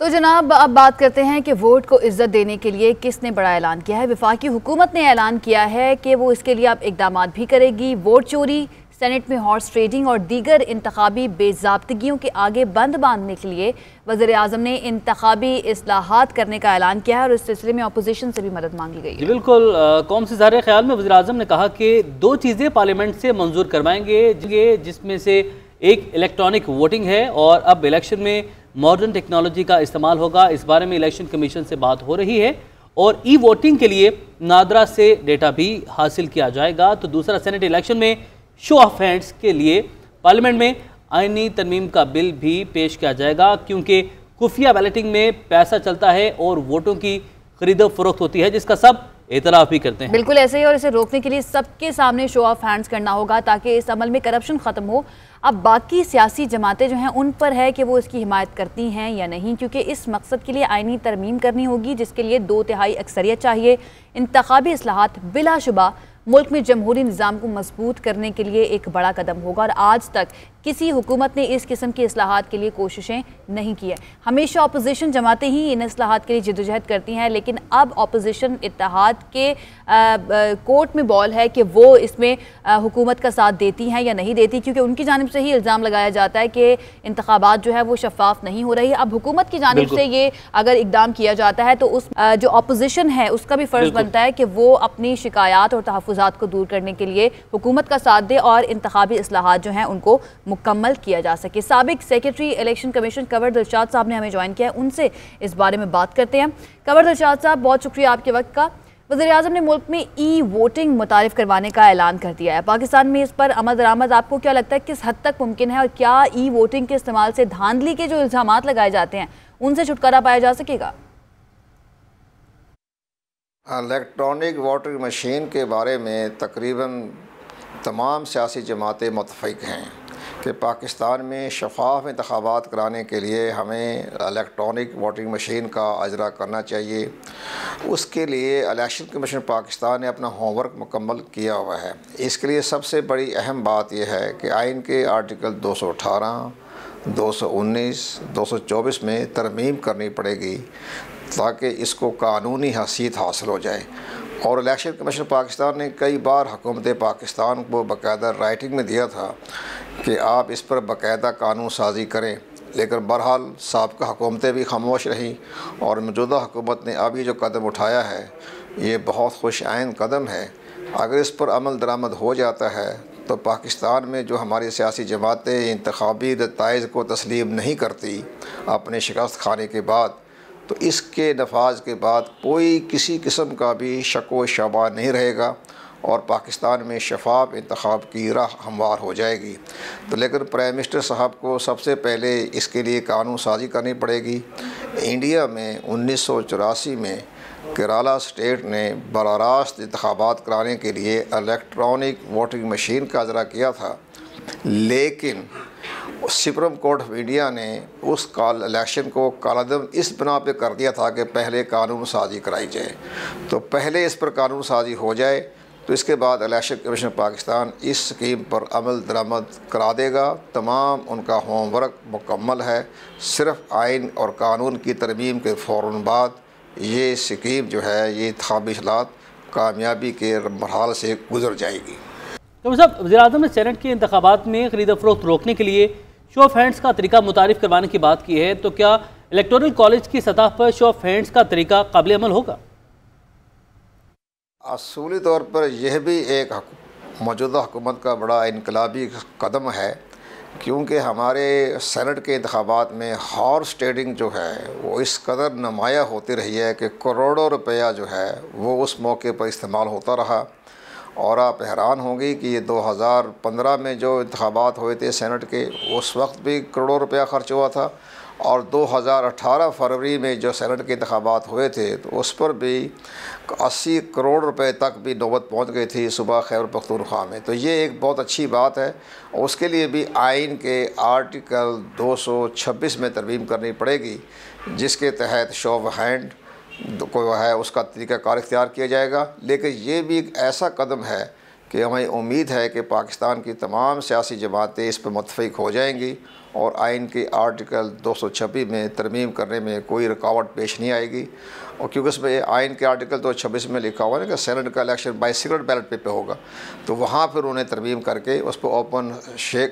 तो जनाब अब बात करते हैं कि वोट को इज्जत देने के लिए किसने बड़ा ऐलान किया है। वफाकी हुकूमत ने ऐलान किया है कि वो इसके लिए अब इकदाम भी करेगी। वोट चोरी, सेनेट में हॉर्स ट्रेडिंग और दीगर इंतखाबी बेज़ाब्तगियों के आगे बंद बांधने के लिए वज़ीर आज़म ने इंतखाबी इस्लाहात करने का ऐलान किया है और इस सिलसिले में अपोजिशन से भी मदद मांगी गई है। बिल्कुल, कौम से ज़ाहिर ख्याल में वज़ीर आज़म ने कहा कि 2 चीज़ें पार्लियामेंट से मंजूर करवाएंगे, जिसमें से एक इलेक्ट्रॉनिक वोटिंग है और अब इलेक्शन में मॉडर्न टेक्नोलॉजी का इस्तेमाल होगा। इस बारे में इलेक्शन कमीशन से बात हो रही है और ई वोटिंग के लिए नादरा से डेटा भी हासिल किया जाएगा। तो दूसरा, सेनेट इलेक्शन में शो ऑफ हैंड्स के लिए पार्लियामेंट में आईनी तरमीम का बिल भी पेश किया जाएगा, क्योंकि खुफिया बैलेटिंग में पैसा चलता है और वोटों की खरीदो फरोख्त होती है, जिसका सब एतराफ़ भी करते हैं। बिल्कुल ऐसे ही, और इसे रोकने के लिए सबके सामने शो ऑफ हैंड्स करना होगा ताकि इस अमल में करप्शन ख़त्म हो। अब बाकी सियासी जमातें जो हैं उन पर है कि वो इसकी हिमायत करती हैं या नहीं, क्योंकि इस मकसद के लिए आईनी तरमीम करनी होगी, जिसके लिए 2/3 अक्सरियत चाहिए। इंतखाबी इस्लाहात बिलाशुबा मुल्क में जमहूरी निज़ाम को मजबूत करने के लिए एक बड़ा कदम होगा और आज तक किसी हुकूमत ने इस किस्म के इस्लाहात के लिए कोशिशें नहीं की है। हमेशा अपोजिशन जमातें ही इन इस्लाहात के लिए जद्दोजहद करती हैं, लेकिन अब अपोजिशन इत्तेहाद के कोर्ट में बॉल है कि वो इसमें हुकूमत का साथ देती हैं या नहीं देती, क्योंकि उनकी जानिब से ही इल्ज़ाम लगाया जाता है कि इंतखाबात जो है वो शफाफ नहीं हो रही। अब हुकूमत की जानिब से ये अगर इकदाम किया जाता है तो उस जो अपोजिशन है उसका भी फ़र्ज़ बनता है कि वो अपनी शिकायत और तहफ़्फ़ुज़ात को दूर करने के लिए हुकूमत का साथ दे और इंतखाबी इस्लाहात जो हैं उनको मुकम्मल किया जा सके। साबिक secretary election commission Kanwar Dilshad साहब ने हमें ज्वाइन किया है, उनसे इस बारे में बात करते हैं। कंवर दिलशाद साहब, बहुत शुक्रिया आपके वक्त का। वज़ीर आज़म ने मुल्क में ई वोटिंग मुतारिफ करवाने का ऐलान कर दिया है। पाकिस्तान में इस पर अमल दरामद आपको क्या लगता है किस हद तक मुमकिन है, और क्या ई वोटिंग के इस्तेमाल से धांधली के जो इल्ज़ामात लगाए जाते हैं उनसे छुटकारा पाया जा सकेगा? इलेक्ट्रॉनिक वोटिंग मशीन के बारे में तकरीबन तमाम सियासी जमातें मुत्तफ़िक़ हैं कि पाकिस्तान में शफाफ इंतखाबात कराने के लिए हमें इलेक्ट्रॉनिक वोटिंग मशीन का अजरा करना चाहिए। उसके लिए इलेक्शन कमीशन पाकिस्तान ने अपना होमवर्क मुकम्मल किया हुआ है। इसके लिए सबसे बड़ी अहम बात यह है कि आइन के आर्टिकल 218, 219, 224 में तरमीम करनी पड़ेगी ताकि इसको कानूनी हैसियत हासिल हो जाए। और इलेक्शन कमीशन पाकिस्तान ने कई बार हुकूमत पाकिस्तान को बाकायदा राइटिंग में दिया था कि आप इस पर बाकायदा कानून साजी करें, लेकिन बहरहाल साबिक़ा हुकूमतें भी खामोश रहीं और मौजूदा हुकूमत ने अब ये जो कदम उठाया है ये बहुत खुश आइन कदम है। अगर इस पर अमल दरामद हो जाता है तो पाकिस्तान में जो हमारी सियासी जमातें इंतखाबी नताइज को तस्लीम नहीं करती अपने शिकस्त खाने के बाद, तो इसके नफाज के बाद कोई किसी किस्म का भी शक व शबा नहीं रहेगा और पाकिस्तान में शफाफ इंतखाब की राह हमवार हो जाएगी। तो लेकिन प्राइम मिनिस्टर साहब को सबसे पहले इसके लिए कानून साजी करनी पड़ेगी। इंडिया में 1984 में केरला स्टेट ने बराह रास्त इंतखाबात कराने के लिए इलेक्ट्रॉनिक वोटिंग मशीन का अजरा किया था, लेकिन सुप्रीम कोर्ट ऑफ इंडिया ने उस इलेक्शन को कालादम इस बिना पे कर दिया था कि पहले कानून साजी कराई जाए। तो पहले इस पर कानून साजी हो जाए तो इसके बाद इलेक्शन कमीशन पाकिस्तान इस स्कीम पर अमल दरामद करा देगा। तमाम उनका होमवर्क मुकम्मल है, सिर्फ आइन और कानून की तरमीम के फ़ौरन बाद ये स्कीम जो है ये इंतखाबी इस्लाहात कामयाबी के मरहल से गुजर जाएगी। तो साहब, वज़ीर आज़म ने सेनेट के इंतखाबात में खरीद फरोख्त रोकने के लिए शो ऑफ हैंड्स का तरीका मुतारिफ करवाने की बात की है, तो क्या इलेक्टोरल कॉलेज की सतह पर शो ऑफ हैंड्स का तरीका काबिल अमल होगा? असूली तौर पर यह भी एक मौजूदा हुकूमत का बड़ा इनकलाबी कदम है, क्योंकि हमारे सेनेट के इंतखाबात में हॉर्स ट्रेडिंग जो है वो इस कदर नुमाया होती रही है कि करोड़ों रुपया जो है वो उस मौके पर इस्तेमाल होता रहा। और आप हैरान होंगी कि ये 2015 में जो इंतखाबात हुए थे सेनेट के, उस वक्त भी करोड़ों रुपया खर्च हुआ था, और 2018 फरवरी में जो सेनेट के इंतखाबात हुए थे तो उस पर भी 80 करोड़ रुपए तक भी नौबत पहुंच गई थी सूबा खैबर पख्तूनख्वा में। तो ये एक बहुत अच्छी बात है। उसके लिए भी आइन के आर्टिकल 226 में तरमीम करनी पड़ेगी, जिसके तहत शो ऑफ हैंड को है उसका तरीक़ाकार इख्तियार किया जाएगा। लेकिन ये भी एक ऐसा कदम है कि हमें उम्मीद है कि पाकिस्तान की तमाम सियासी जमातें इस पर मुत्तफ़िक हो जाएंगी और आइन के आर्टिकल 226 में तरमीम करने में कोई रुकावट पेश नहीं आएगी। और क्योंकि उसमें आइन के आर्टिकल 226 में लिखा हुआ है कि सेनेट का इलेक्शन बाय सीक्रेट बैलेट पे होगा, तो वहाँ फिर उन्हें तरमीम करके उस पर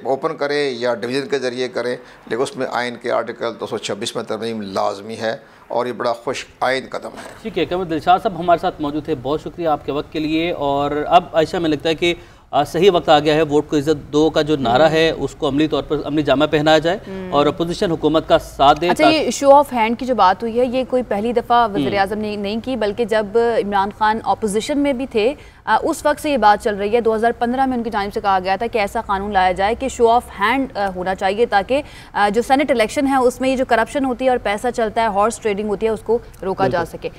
ओपन करें या डिवीज़न के ज़रिए करें, लेकिन उसमें आइन के आर्टिकल 226 में तरमीम लाजमी है और ये बड़ा खुश आइन कदम है। ठीक है, कमर दिलशाद साहब हमारे साथ मौजूद थे, बहुत शुक्रिया आपके वक्त के लिए। और अब आयशा में लगता है कि सही वक्त आ गया है, वोट को इज्जत दो का जो नारा है उसको अमली तौर पर अमली जामा पहनाया जाए और अपोजिशन हुकूमत का साथ दे। अच्छा, ये शो ऑफ हैंड की जो बात हुई है, ये कोई पहली दफ़ा वज़ीर-ए-आज़म ने नहीं की, बल्कि जब इमरान खान अपोजिशन में भी थे उस वक्त से ये बात चल रही है। 2015 में उनकी जानिब से कहा गया था कि ऐसा कानून लाया जाए कि शो ऑफ हैंड होना चाहिए, ताकि जो सेनेट इलेक्शन है उसमें ये जो करप्शन होती है और पैसा चलता है, हॉर्स ट्रेडिंग होती है, उसको रोका जा सके।